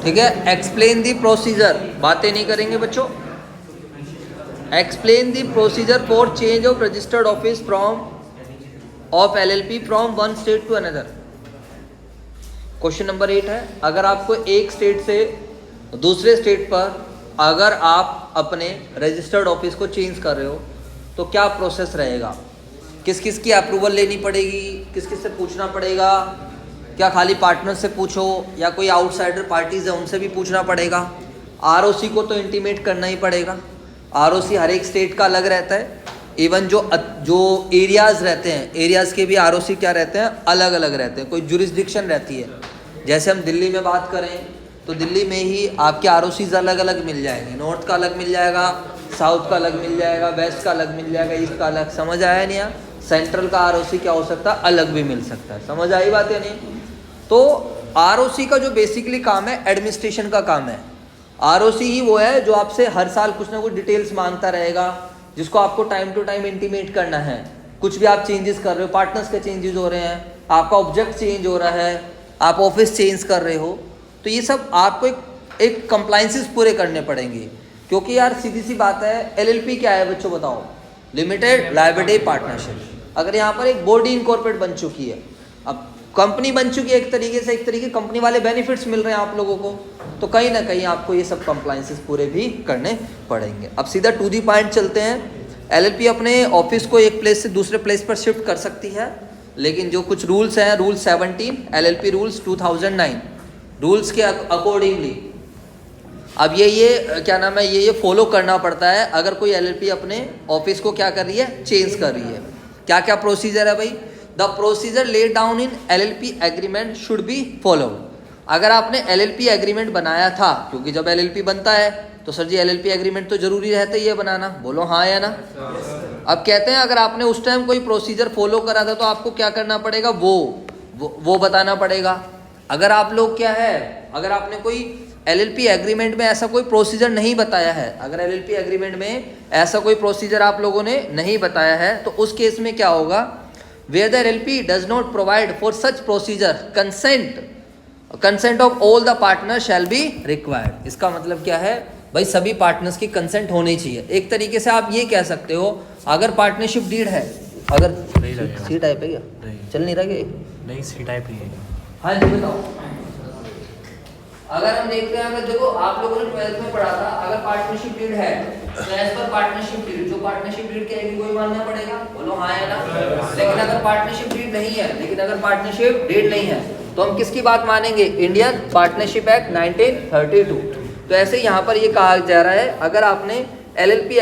ठीक है। Explain the procedure, बातें नहीं करेंगे बच्चों। Explain the procedure for change of registered office from of LLP from one state to another. Question number 8 है, अगर आपको एक स्टेट से दूसरे स्टेट पर अगर आप अपने रजिस्टर्ड ऑफिस को चेंज कर रहे हो तो क्या प्रोसेस रहेगा, किस किस की अप्रूवल लेनी पड़ेगी, किस किस से पूछना पड़ेगा, क्या खाली पार्टनर से पूछो या कोई आउटसाइडर पार्टीज है उनसे भी पूछना पड़ेगा। ROC को तो इंटीमेट करना ही पड़ेगा। ROC हर एक स्टेट का अलग रहता है। इवन जो एरियाज़ रहते हैं, एरियाज़ के भी ROC क्या रहते हैं, अलग अलग रहते हैं। कोई जुरिस्डिक्शन रहती है। जैसे हम दिल्ली में बात करें तो दिल्ली में ही आपके ROCs अलग अलग मिल जाएंगे। नॉर्थ का अलग मिल जाएगा, साउथ का अलग मिल जाएगा, वेस्ट का अलग मिल जाएगा, ईस्ट का अलग। समझ आया नहीं? यहाँ सेंट्रल का ROC क्या हो सकता है, अलग भी मिल सकता है। समझ आई बात या नहीं? तो ROC का जो बेसिकली काम है एडमिनिस्ट्रेशन का काम है। ROC ही वो है जो आपसे हर साल कुछ ना कुछ डिटेल्स मांगता रहेगा, जिसको आपको टाइम टू टाइम इंटीमेट करना है। कुछ भी आप चेंजेस कर रहे हो, पार्टनर्स के चेंजेस हो रहे हैं, आपका ऑब्जेक्ट चेंज हो रहा है, आप ऑफिस चेंज कर रहे हो, तो ये सब आपको एक कंप्लाइंसेस पूरे करने पड़ेंगे। क्योंकि यार सीधी सी बात है, LLP क्या है बच्चों बताओ, लिमिटेड लायबिलिटी पार्टनरशिप। अगर यहाँ पर एक बॉडी इनकॉर्पोरेट बन चुकी है, अब कंपनी बन चुकी है एक तरीके कंपनी वाले बेनिफिट्स मिल रहे हैं आप लोगों को, तो कहीं ना कहीं आपको ये सब कंप्लाइंसेस पूरे भी करने पड़ेंगे। अब सीधा टू दी पॉइंट चलते हैं। LLP अपने ऑफिस को एक प्लेस से दूसरे प्लेस पर शिफ्ट कर सकती है, लेकिन जो कुछ रूल्स हैं, रूल 17 LLP रूल्स 2009 रूल्स के अकॉर्डिंगली अब ये क्या नाम है, ये फॉलो करना पड़ता है अगर कोई LLP अपने ऑफिस को क्या कर रही है, चेंज कर रही है। क्या क्या प्रोसीजर है भाई? The procedure laid down in LLP agreement should be followed. अगर आपने LLP एग्रीमेंट बनाया था, क्योंकि जब LLP बनता है तो सर जी LLP एग्रीमेंट तो जरूरी रहता ही है बनाना, बोलो हाँ या ना। अब कहते हैं अगर आपने उस टाइम कोई प्रोसीजर फॉलो करा था तो आपको क्या करना पड़ेगा, वो बताना पड़ेगा। अगर आप लोग क्या है, अगर आपने कोई LLP एग्रीमेंट में ऐसा कोई प्रोसीजर नहीं बताया है, अगर LLP एग्रीमेंट में ऐसा कोई प्रोसीजर आप लोगों ने नहीं बताया है, तो उस केस में क्या होगा, where the LLP does not provide for such procedure, consent of all the partners shall be required। इसका मतलब क्या है भाई, सभी पार्टनर्स की कंसेंट होनी चाहिए। एक तरीके से आप ये कह सकते हो, अगर पार्टनरशिप डीड है, अगर सी टाइप है क्या, चल नहीं रहा क्या? नहीं सी टाइप नहीं है। हाँ जी बताओ। अगर हम देखते हैं, अगर देखो आप लोगों ने 12th में पढ़ा था, अगर पार्टनरशिप डीड है तो एज पर पार्टनरशिप डीड, जो पार्टनरशिप डीड कहेगी वही मानना पड़ेगा, बोलो हाँ या ना। लेकिन अगर पार्टनरशिप डीड नहीं है, तो हम किसकी बात मानेंगे, इंडियन पार्टनरशिप एक्ट 1932। तो ऐसे यहाँ पर ये कहा जा रहा है, अगर आपने LLP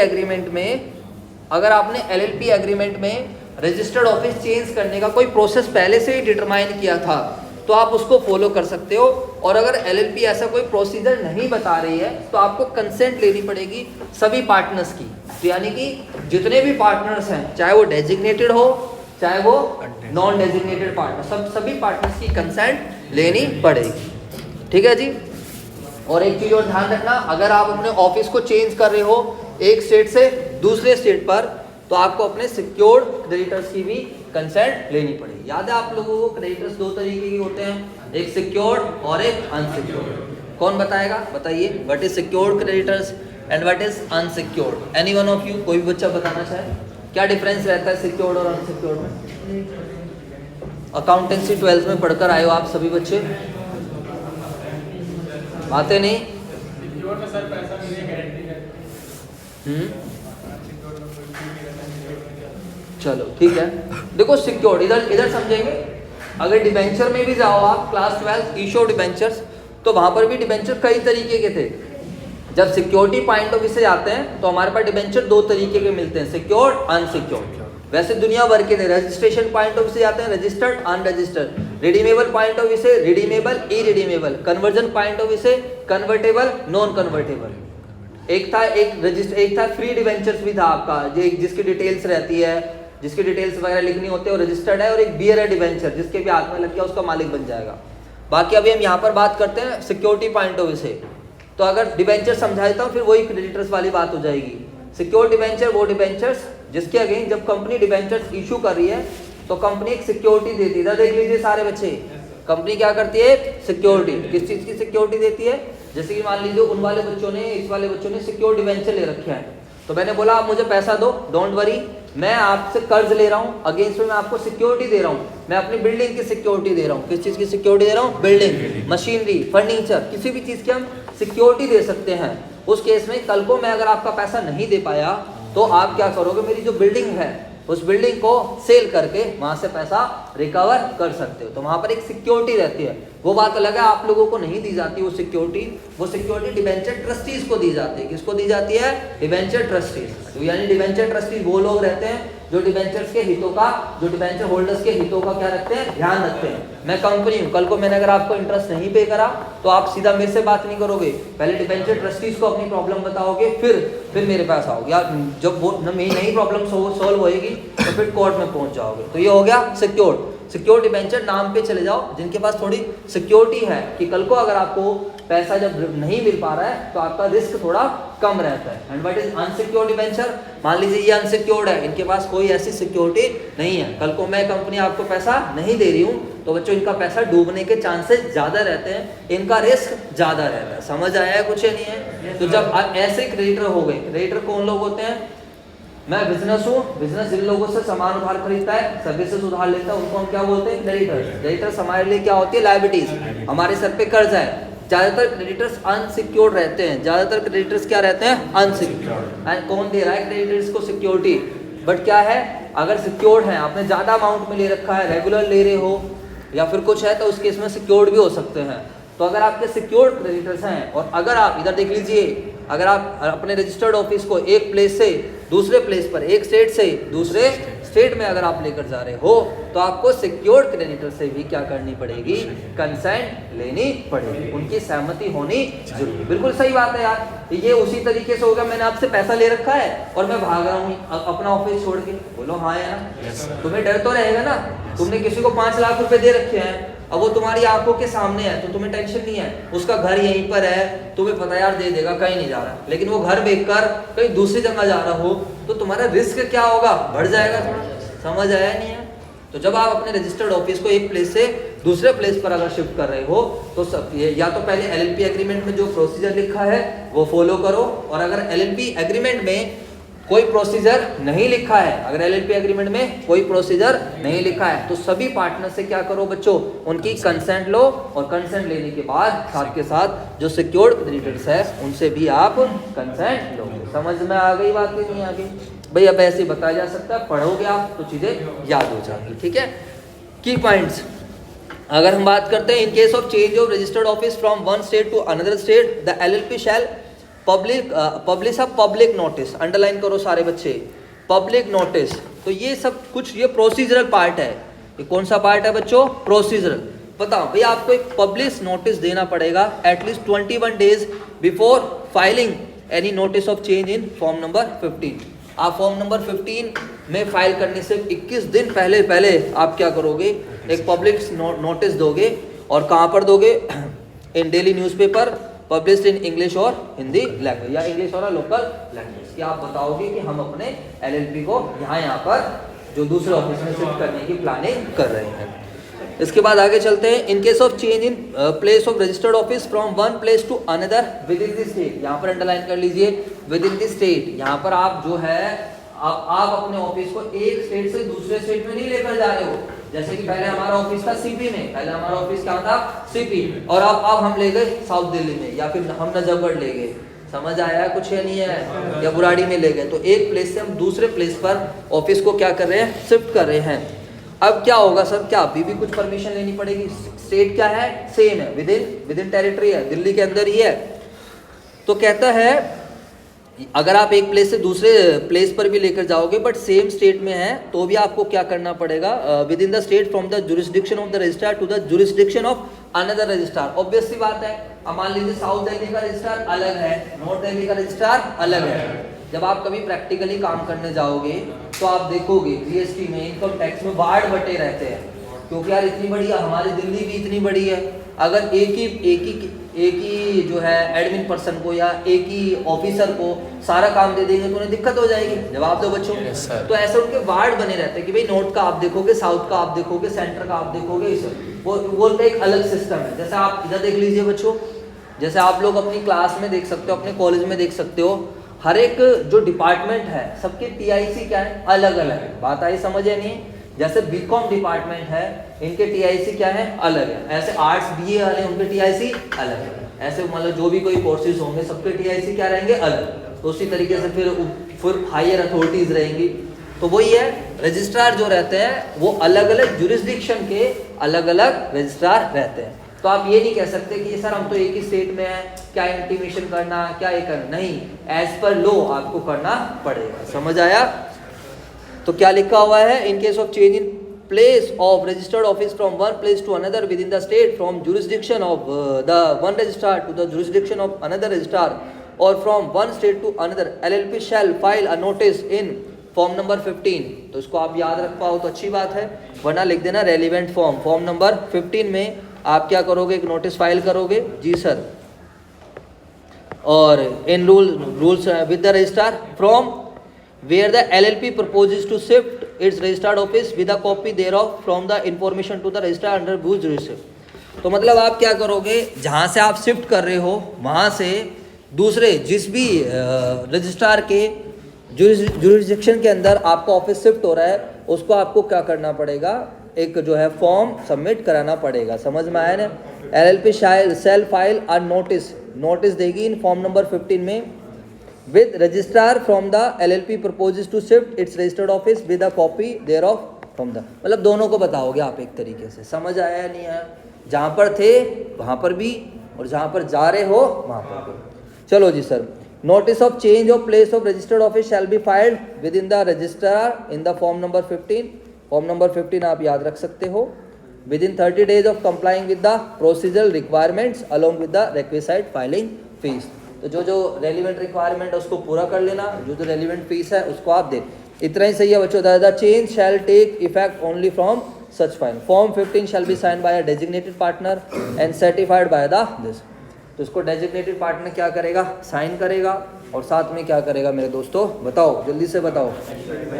एग्रीमेंट में रजिस्टर्ड ऑफिस चेंज करने का कोई प्रोसेस पहले से ही डिटरमाइन किया था तो आप उसको फॉलो कर सकते हो। और अगर LLP ऐसा कोई प्रोसीजर नहीं बता रही है तो आपको कंसेंट लेनी पड़ेगी सभी पार्टनर्स की। तो यानी कि जितने भी पार्टनर्स हैं, चाहे वो डेजिग्नेटेड हो चाहे वो नॉन डेजिग्नेटेड पार्टनर, सभी पार्टनर्स की कंसेंट लेनी पड़ेगी। ठीक है जी। और एक चीज और ध्यान रखना, अगर आप अपने ऑफिस को चेंज कर रहे हो एक स्टेट से दूसरे स्टेट पर, तो आपको अपने सिक्योर्ड क्रेडिटर्स की भी कंसेंट लेनी पड़ेगी। याद है आप लोगों को, क्रेडिटर्स दो तरीके के होते हैं, एक सिक्योर्ड और एक अनसिक्योर्ड। कौन बताएगा, बताइए, what is secured creditors and what is unsecured? Any one of you, कोई भी बच्चा बताना चाहे, क्या डिफरेंस रहता है सिक्योर्ड और अनसिक्योर्ड में? अकाउंटेंसी 12th में पढ़कर आए हो आप सभी बच्चे, बातें नहीं? चलो ठीक है। देखो सिक्योर्ड इधर समझेंगे। अगर डिबेंचर में भी जाओ आप, क्लास 12 इशू डिबेंचर्स, तो वहां पर भी डिबेंचर कई तरीके के थे। जब सिक्योरिटी पॉइंट ऑफ व्यू से आते हैं तो हमारे पास डिबेंचर दो तरीके के मिलते हैं, सिक्योर्ड, अनसिक्योर्ड। वैसे दुनिया भर के थे। रजिस्ट्रेशन पॉइंट ऑफ व्यू से आते हैं registered, unregistered. Redeemable point of view से redeemable, irredeemable. Conversion point of view से कन्वर्टेबल, नॉन कन्वर्टेबल। एक था फ्री डिबेंचर्स भी था आपका, जिसकी डिटेल्स रहती है, जिसकी डिटेल्स वगैरह लिखनी होती है, वो रजिस्टर्ड है। और एक बियरर डिबेंचर, जिसके भी हाथ में लग गया उसका मालिक बन जाएगा। बाकी अभी हम यहाँ पर बात करते हैं सिक्योरिटी पॉइंट ऑफ व्यू से। तो अगर डिबेंचर समझा देता हूँ फिर वही क्रेडिटर्स वाली बात हो जाएगी। सिक्योर डिबेंचर वो डिबेंचर्स जिसके अगेंस्ट जब कंपनी डिबेंचर्स इशू कर रही है तो कंपनी एक सिक्योरिटी देती है। इधर देख लीजिए सारे बच्चे, कंपनी क्या करती है, सिक्योरिटी। किस चीज की सिक्योरिटी देती है? जैसे कि मान लीजिए उन वाले बच्चों ने, इस वाले बच्चों ने सिक्योर डिवेंचर ले रखे हैं, तो मैंने बोला आप मुझे पैसा दो, डोंट वरी, मैं आपसे कर्ज ले रहा हूँ, अगेंस्ट में मैं आपको सिक्योरिटी दे रहा हूँ, मैं अपनी बिल्डिंग की सिक्योरिटी दे रहा हूँ। किस चीज़ की सिक्योरिटी दे रहा हूँ? बिल्डिंग, मशीनरी, फर्नीचर, किसी भी चीज़ की हम सिक्योरिटी दे सकते हैं। उस केस में कल को मैं अगर आपका पैसा नहीं दे पाया तो आप क्या करोगे? मेरी जो बिल्डिंग है उस बिल्डिंग को सेल करके वहां से पैसा रिकवर कर सकते हो। तो वहां पर एक सिक्योरिटी रहती है। वो बात अलग है, आप लोगों को नहीं दी जाती वो सिक्योरिटी डिबेंचर ट्रस्टीज को दी जाती है। किसको दी जाती है? Debenture trustees. यानी डिबेंचर ट्रस्टीज वो लोग रहते हैं जो डिबेंचर्स के हितों का, जो डिबेंचर होल्डर्स के हितों का क्या रखते हैं? ध्यान रखते हैं। मैं कंपनी हूँ, कल को मैंने अगर आपको इंटरेस्ट नहीं पे करा तो आप सीधा मेरे से बात नहीं करोगे, पहले डिबेंचर ट्रस्टीज को अपनी प्रॉब्लम बताओगे, फिर मेरे पास आओगे। या जब वो नहीं प्रॉब्लम सॉल्व होएगी तो फिर कोर्ट में पहुंच जाओगे। तो ये हो गया सिक्योर डिबेंचर। नाम पे चले जाओ जिनके पास थोड़ी सिक्योरिटी है कि कल को अगर आपको पैसा जब नहीं मिल पा रहा है तो आपका रिस्क थोड़ा कम रहता है। And what is unsecured debenture? मान लीजिए ये अनसिक्योर्ड है, इनके पास कोई ऐसी सिक्योरिटी नहीं है, कल को मैं कंपनी आपको पैसा नहीं दे रही हूँ तो बच्चों इनका पैसा डूबने के चांसेस ज़्यादा रहते हैं, इनका रिस्क ज़्यादा रहता है। समझ आया है? कुछ नहीं है। तो जब ऐसे क्रेडिटर हो गए, क्रेडिटर कौन लोग होते हैं? मैं बिजनेस हूँ, बिजनेस जिन लोगों से सामान उधार खरीदता है, सर्विसेज उधार लेता है, उनको हम क्या बोलते हैं? क्रेडिटर्स। क्रेडिटर्स हमारे लिए क्या होती है? लायबिलिटीज, हमारे सर पे कर्ज है। ज्यादातर क्रेडिटर्स अनसिक्योर्ड रहते हैं। ज्यादातर क्रेडिटर्स क्या रहते हैं? अनसिक्योर्ड। एंड कौन दे रहा है क्रेडिटर्स को सिक्योरिटी? बट क्या है, अगर सिक्योर्ड है, आपने ज्यादा अमाउंट में ले रखा है, रेगुलर ले रहे हो या फिर कुछ है, तो उस केस में सिक्योर्ड भी हो सकते हैं। तो अगर आपके सिक्योर्ड क्रेडिटर्स हैं और अगर आप इधर देख लीजिए, अगर आप अपने रजिस्टर्ड ऑफिस को एक प्लेस से दूसरे प्लेस पर, एक स्टेट से दूसरे स्टेट में अगर आप लेकर जा रहे हो तो आपको सिक्योर्ड क्रेडिटर से भी क्या करनी पड़ेगी? कंसेंट लेनी पड़ेगी, उनकी सहमति होनी जरूरी। बिल्कुल सही बात है यार। ये उसी तरीके से होगा, मैंने आपसे पैसा ले रखा है और मैं भाग रहा हूँ अपना ऑफिस छोड़ के। बोलो हाँ यार, तुम्हें डर तो रहेगा ना। तुमने किसी को 5 लाख रुपए दे रखे हैं, अब वो तुम्हारी आंखों के सामने है तो तुम्हें टेंशन नहीं है, उसका घर यहीं पर है, तुम्हें पता यार दे देगा, कहीं नहीं जा रहा। लेकिन वो घर बेचकर कहीं दूसरी जगह जा रहा हो तो तुम्हारा रिस्क क्या होगा? बढ़ जाएगा थोड़ा। समझ आया नहीं है? तो जब आप अपने रजिस्टर्ड ऑफिस को एक प्लेस से दूसरे प्लेस पर अगर शिफ्ट कर रहे हो तो या तो पहले एलएलपी एग्रीमेंट में जो प्रोसीजर लिखा है वो फॉलो करो, और अगर एलएलपी एग्रीमेंट में कोई प्रोसीजर नहीं लिखा है, अगर एलएलपी एग्रीमेंट में कोई प्रोसीजर नहीं लिखा है तो सभी पार्टनर से क्या करो बच्चों? उनकी कंसेंट लो, और कंसेंट लेने के बाद साथ के साथ जो सिक्योर्ड क्रेडिटर्स है उनसे भी आप कंसेंट लो। समझ में आ गई बात? नहीं आ गई भाई? अब ऐसे बताया जा सकता है, पढ़ोगे आप तो चीजें याद हो जाएंगी। ठीक है, की पॉइंट्स अगर हम बात करते हैं, in case of change of registered office from one state to another state, the LLP shall publish a public notice. Underline करो सारे बच्चे, पब्लिक नोटिस। तो ये सब कुछ ये प्रोसीजरल पार्ट है। ये कौन सा पार्ट है बच्चों? प्रोसीजरल। बताओ भाई, आपको एक पब्लिश नोटिस देना पड़ेगा at least 21 days before filing any notice of change in form number 15। आप फॉर्म नंबर 15 में फाइल करने से 21 दिन पहले आप क्या करोगे? एक पब्लिक नोटिस दोगे। और कहाँ पर दोगे? In daily newspaper published in English और हिंदी लैंग्वेज, या इंग्लिश और लोकल लैंग्वेज। कि आप बताओगे कि हम अपने एलएलपी को यहाँ पर जो दूसरे ऑफिस में शिफ्ट करने की प्लानिंग कर रहे हैं। इसके बाद आगे चलते हैं। In case of change in place of registered office from one place to another within the state, यहाँ पर अंडरलाइन कर लीजिए विद इन द स्टेट। यहाँ पर आप जो है आप अपने ऑफिस को एक स्टेट से दूसरे स्टेट में नहीं लेकर जा रहे हो। जैसे कि पहले हमारा ऑफिस था सीपी में, पहले हमारा ऑफिस क्या था? सीपी, और अब हम ले गए साउथ दिल्ली में, या फिर हम नजफगढ़ ले गए। समझ आया? कुछ है नहीं है? या बुराड़ी में ले गए। तो एक प्लेस से हम दूसरे प्लेस पर ऑफिस को क्या कर रहे हैं? शिफ्ट कर रहे हैं। अब क्या होगा सर? क्या अभी भी कुछ परमिशन लेनी पड़ेगी? स्टेट क्या है? सेम है, विद इन टेरिटरी है, दिल्ली के अंदर ही है। तो कहता है अगर आप एक प्लेस से दूसरे प्लेस पर भी लेकर जाओगे बट सेम स्टेट में है तो भी आपको क्या करना पड़ेगा? Within the state from the jurisdiction of the registrar to the jurisdiction of another registrar. Obvious सी बात है। अब मान लीजिए साउथ दिल्ली का रजिस्ट्रार अलग है, नॉर्थ दिल्ली का रजिस्ट्रार अलग है। जब आप कभी प्रैक्टिकली काम करने जाओगे तो आप देखोगे जीएसटी में, इनकम टैक्स में वार्ड बटे रहते हैं, क्योंकि यार इतनी बड़ी हमारी दिल्ली भी इतनी बड़ी है। अगर एक ही जो है एडमिन पर्सन को या एक ही ऑफिसर को सारा काम दे देंगे तो उन्हें दिक्कत हो जाएगी। जवाब दो बच्चों। तो ऐसे उनके वार्ड बने रहते हैं कि भाई नॉर्थ का आप देखोगे, साउथ का आप देखोगे, सेंटर का आप देखोगे। वो बोलते एक अलग सिस्टम है। जैसे आप इधर देख लीजिए बच्चों, जैसे आप लोग अपनी क्लास में देख सकते हो, अपने कॉलेज में देख सकते हो, हर एक जो डिपार्टमेंट है सबके टीआईसी क्या है, अलग अलग है। बात आई समझ या नहीं? जैसे बीकॉम डिपार्टमेंट है, इनके टीआईसी क्या है, अलग है। ऐसे आर्ट्स बीए वाले उनके टीआईसी अलग है। ऐसे मतलब जो भी कोई कोर्सेज होंगे सबके टीआईसी क्या रहेंगे, अलग। तो उसी तरीके से फिर हायर अथॉरिटीज रहेंगी। तो वही है, रजिस्ट्रार जो रहते हैं वो अलग अलग जुरिस्डिक्शन के अलग अलग रजिस्ट्रार रहते हैं। तो आप ये नहीं कह सकते कि सर हम तो एक ही स्टेट में हैं, क्या इंटीमेशन करना, क्या ये करना, नहीं, एज पर लॉ आपको करना पड़ेगा। समझ आया? तो क्या लिखा हुआ है, इन case of change in place of registered office from one place to another within the state, from jurisdiction of the one registrar to the jurisdiction of another registrar, or from one state to another, LLP shall file a notice in form number 15। तो इसको आप याद रख पाओ तो अच्छी बात है, वरना लिख देना रेलिवेंट फॉर्म। फॉर्म नंबर 15 में आप क्या करोगे, एक नोटिस फाइल करोगे। जी सर। और in rules with the registrar from where the LLP proposes to shift its registered office with a copy thereof from the information to the registrar under whose jurisdiction। तो मतलब आप क्या करोगे, जहाँ से आप शिफ्ट कर रहे हो वहाँ से दूसरे जिस भी रजिस्ट्रार के जुरिस्डिक्शन के अंदर आपका ऑफिस शिफ्ट हो रहा है, उसको आपको क्या करना पड़ेगा, एक जो है फॉर्म सबमिट कराना पड़ेगा। समझ में आया ना? LLP shall file a notice देगी इन फॉर्म नंबर 15 में with registrar from the LLP proposes to shift its registered office with a copy thereof from the, मतलब दोनों को बताओगे आप एक तरीके से। समझ आया या नहीं आया? जहाँ पर थे वहाँ पर भी और जहाँ पर जा रहे हो वहाँ पर भी। चलो जी sir. Notice of change of place of registered office shall be filed within the registrar in the form number 15। Form number 15 आप याद रख सकते हो। Within 30 days of complying with the procedural requirements along with the requisite filing fees. तो जो relevant requirement है उसको पूरा कर लेना, जो रेलिवेंट फीस है उसको आप दे। इतना ही सही है बच्चों। The change shall take effect only from such fine. Form 15 shall be sign by a designated partner and certified by the this. तो इसको डेजिग्नेटेड पार्टनर क्या करेगा, साइन करेगा, और साथ में क्या करेगा मेरे दोस्तों, बताओ जल्दी से बताओ।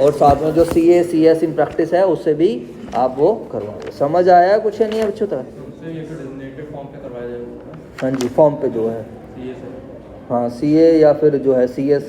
और साथ में जो CA CS इन प्रैक्टिस है उससे भी आप वो करवाओगे। समझ आया कुछ या नहीं है बच्चों तक? हाँ जी, फॉर्म पे जो है, हाँ CA या फिर जो है CS